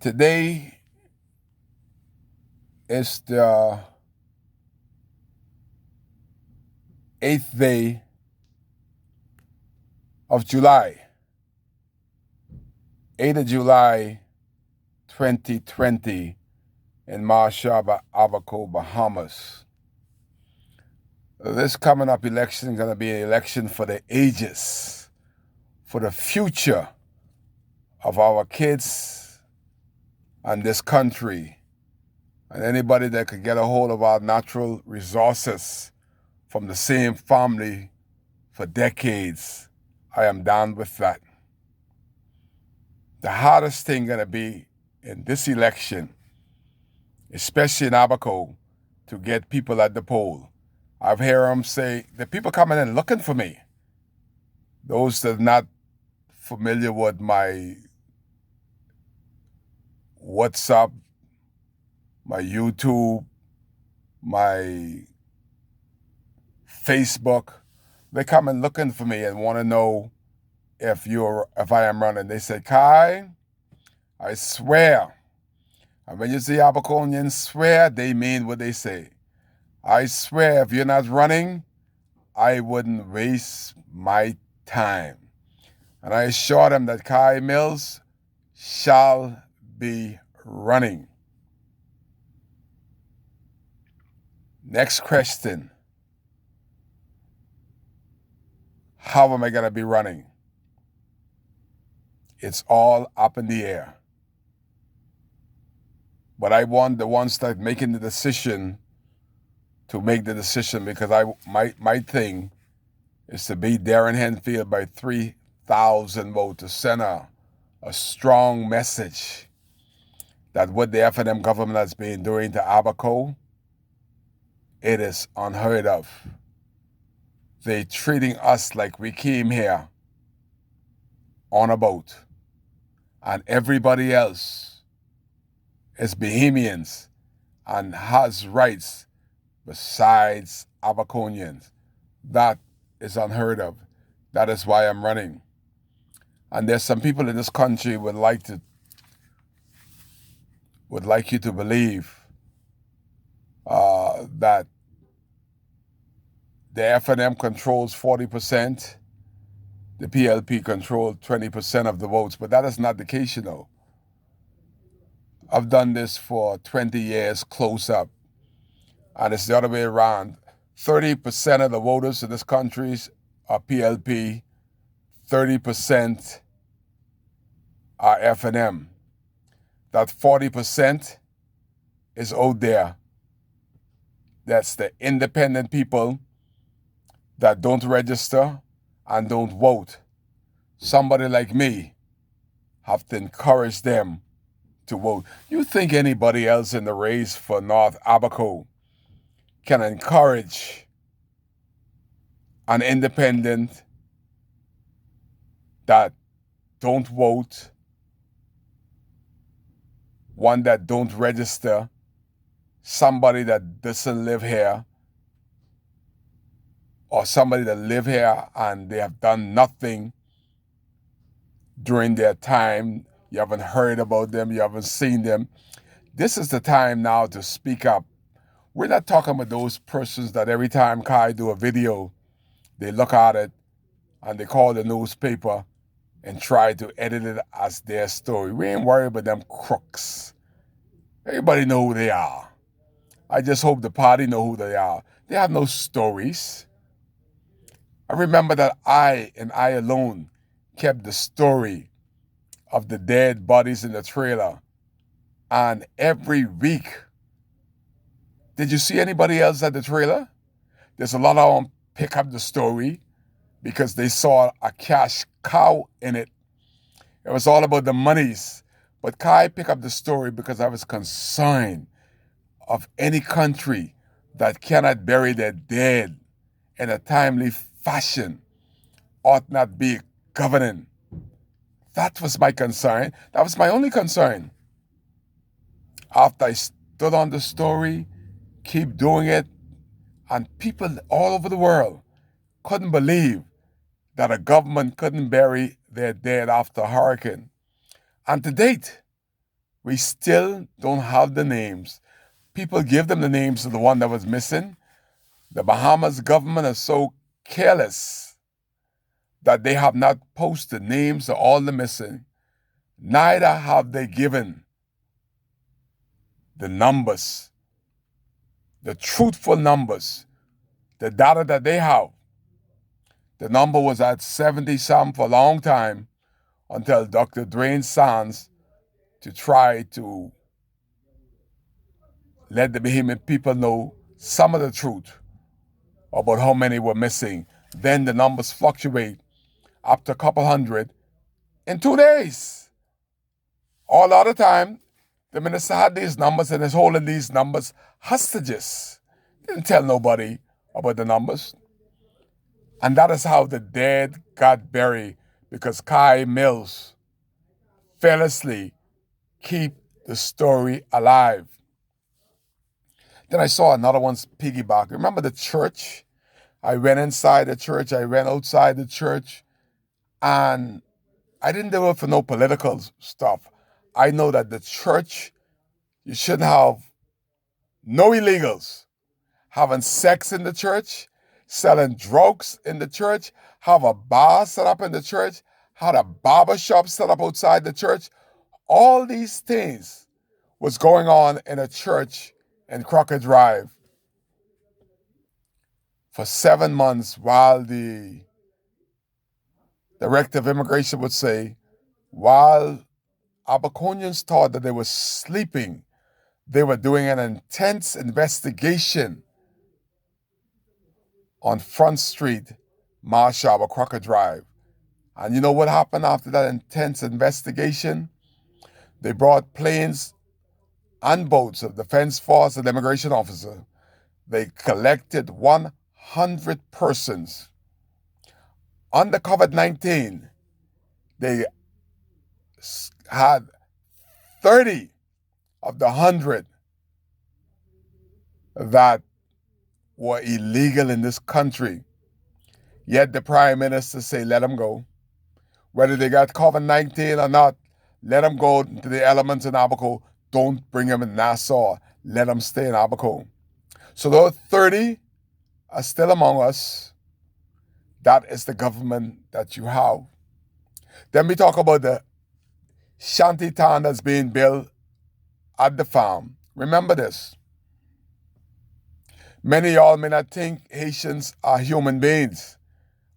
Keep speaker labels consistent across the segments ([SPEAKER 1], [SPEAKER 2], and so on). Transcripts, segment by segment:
[SPEAKER 1] Today is the 8th day of July, 8th of July, 2020 in Marshall, Abaco, Bahamas. This coming up election is going to be an election for the ages, for the future of our kids and this country, and anybody that could get a hold of our natural resources from the same family for decades. I am down with that. The hardest thing going to be in this election, especially in Abaco, to get people at the poll. I've heard them say, the people coming in looking for me. Those that are not familiar with my WhatsApp, my YouTube, my Facebook, they come in looking for me and want to know if I am running. They say, Kai, I swear. And when you see Abaconians swear, they mean what they say. I swear if you're not running, I wouldn't waste my time. And I assure them that Kai Mills shall be running. Next question. How am I going to be running? It's all up in the air. But I want the ones that making the decision to make the decision, because my thing is to beat Darren Henfield by 3,000 votes, to send a strong message that what the F&M government has been doing to Abaco, it is unheard of. They treating us like we came here on a boat, and everybody else is Bahamians and has rights besides Abaconians. That is unheard of. That is why I'm running. And there's some people in this country would like you to believe that the F&M controls 40%, the PLP controls 20% of the votes, but that is not the case, you know. I've done this for 20 years close up, and it's the other way around. 30% of the voters in this country are PLP, 30% are F&M. That 40% is out there. That's the independent people that don't register and don't vote. Somebody like me have to encourage them to vote. You think anybody else in the race for North Abaco can encourage an independent that don't vote, one that don't register, somebody that doesn't live here, or somebody that live here and they have done nothing during their time? You haven't heard about them, you haven't seen them. This is the time now to speak up. We're not talking about those persons that every time Kai do a video, they look at it and they call the newspaper and try to edit it as their story. We ain't worried about them crooks. Everybody know who they are. I just hope the party know who they are. They have no stories. I remember that I alone kept the story of the dead bodies in the trailer. And every week, did you see anybody else at the trailer? There's a lot of them pick up the story because they saw a cash cow in it. It was all about the monies. But Kai picked up the story because I was concerned of any country that cannot bury their dead in a timely fashion ought not be governing. That was my concern. That was my only concern. After I stood on the story, keep doing it, and people all over the world couldn't believe that a government couldn't bury their dead after a hurricane. And to date, We still don't have the names. People give them the names of the one that was missing. The Bahamas government is so careless that they have not posted names of all the missing. Neither have they given the numbers, the truthful numbers, the data that they have. The number was at 70-some for a long time until Dr. Dwayne Sands to try to let the Bahamian people know some of the truth about how many were missing. Then the numbers fluctuate up to a couple hundred in 2 days. All other time, the minister had these numbers and is holding these numbers hostages. Didn't tell nobody about the numbers. And that is how the dead got buried, because Kai Mills fearlessly keep the story alive. Then I saw another one's piggyback. Remember the church? I went inside the church, I went outside the church, and I didn't do it for no political stuff. I know that the church, you shouldn't have no illegals having sex in the church, selling drugs in the church, have a bar set up in the church, had a barber shop set up outside the church. All these things was going on in a church in Crocker Drive for 7 months, while the director of immigration would say, while Abaconians thought that they were sleeping, they were doing an intense investigation on Front Street, Marsh Harbor, Crocker Drive. And you know what happened after that intense investigation? They brought planes and boats of Defense Force and immigration officer. They collected 100 persons. Under COVID-19, they had 30 of the 100 that were illegal in this country. Yet the Prime Minister say, let them go. Whether they got COVID-19 or not, let them go to the elements in Abaco. Don't bring them in Nassau. Let them stay in Abaco. So those 30 are still among us. That is the government that you have. Then we talk about the shanty town that's being built at the farm. Remember this. Many of y'all may not think Haitians are human beings,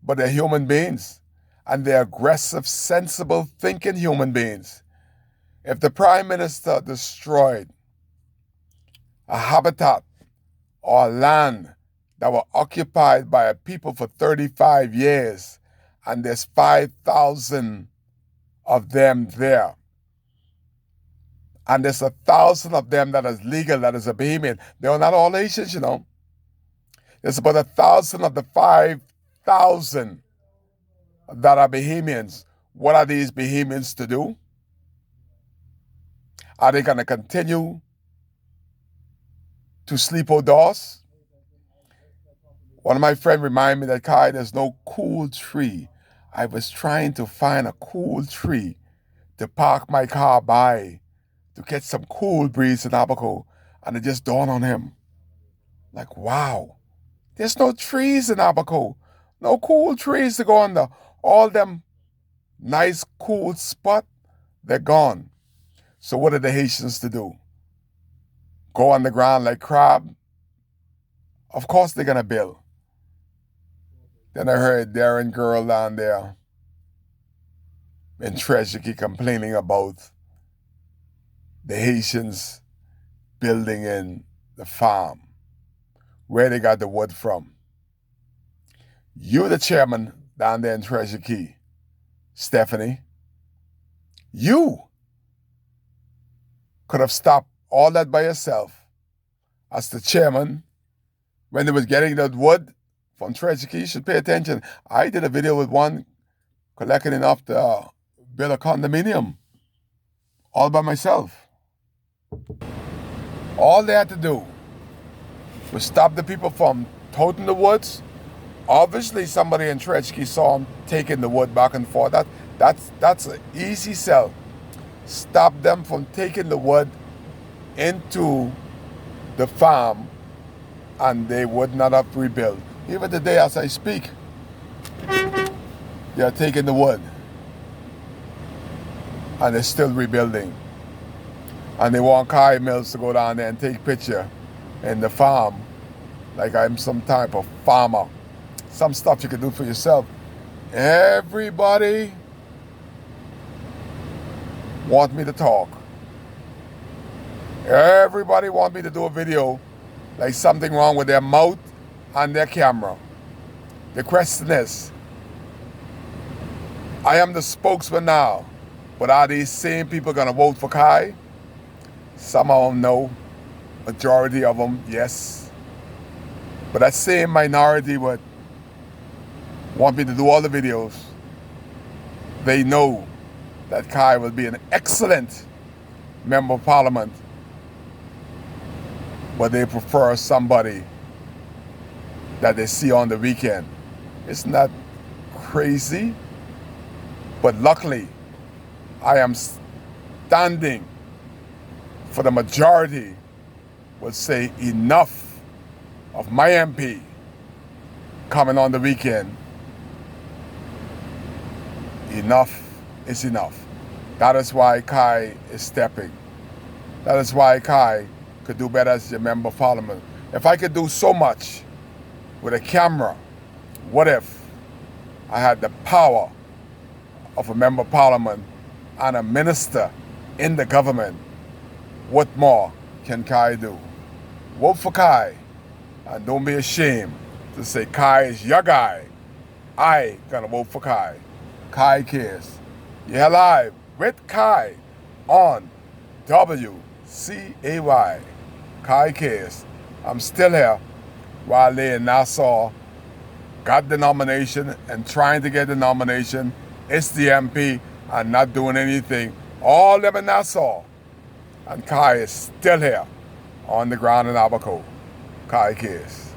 [SPEAKER 1] but they're human beings. And they're aggressive, sensible, thinking human beings. If the Prime Minister destroyed a habitat or land that were occupied by a people for 35 years, and there's 5,000 of them there, and there's 1,000 of them that is legal, that is a Bahamian. They are not all Haitians, you know. There's about 1,000 of the 5,000 that are Bahamians. What are these Bahamians to do? Are they going to continue to sleep outdoors? One of my friends reminded me that, Kai, there's no cool tree. I was trying to find a cool tree to park my car by to catch some cool breeze in Abaco, and it just dawned on him. Like, wow, there's no trees in Abaco. No cool trees to go under. All them nice, cool spot, they're gone. So what are the Haitians to do? Go on the ground like crab? Of course they're going to build. Then I heard Darren Girl down there in Treasure Key complaining about the Haitians building in the farm, where they got the wood from. You're the chairman down there in Treasure Key, Stephanie. You could have stopped all that by yourself as the chairman when they was getting that wood from Treasure Key. You should pay attention. I did a video with one collecting enough to build a condominium all by myself. All they had to do was stop the people from toting the woods. Obviously, somebody in Treasure Key saw them taking the wood back and forth. That's an easy sell. stop them from taking the wood into the farm, and they would not have rebuilt. Even today as I speak, they are taking the wood and they're still rebuilding. And they want Kai Mills to go down there and take picture in the farm like I'm some type of farmer. Some stuff you can do for yourself. Everybody want me to talk. Everybody want me to do a video like something wrong with their mouth and their camera. The question is, I am the spokesman now, but are these same people going to vote for Kai? Some of them no, majority of them yes. But that same minority would want me to do all the videos. They know that Kai will be an excellent member of parliament, but they prefer somebody that they see on the weekend. Isn't that crazy? But luckily, I am standing for the majority will say enough of my MP coming on the weekend. Enough is enough. That is why Kai is stepping. That is why Kai could do better as a member of parliament. If I could do so much with a camera, what if I had the power of a member of parliament and a minister in the government? What more can Kai do? Vote for Kai, and don't be ashamed to say Kai is your guy. I gonna vote for Kai. Kai cares. You're live with Kai on WCAY. Kai cares. I'm still here while they in Nassau got the nomination and trying to get the nomination. It's the MP and not doing anything. All them in Nassau. And Kai is still here on the ground in Abaco. Kai cares.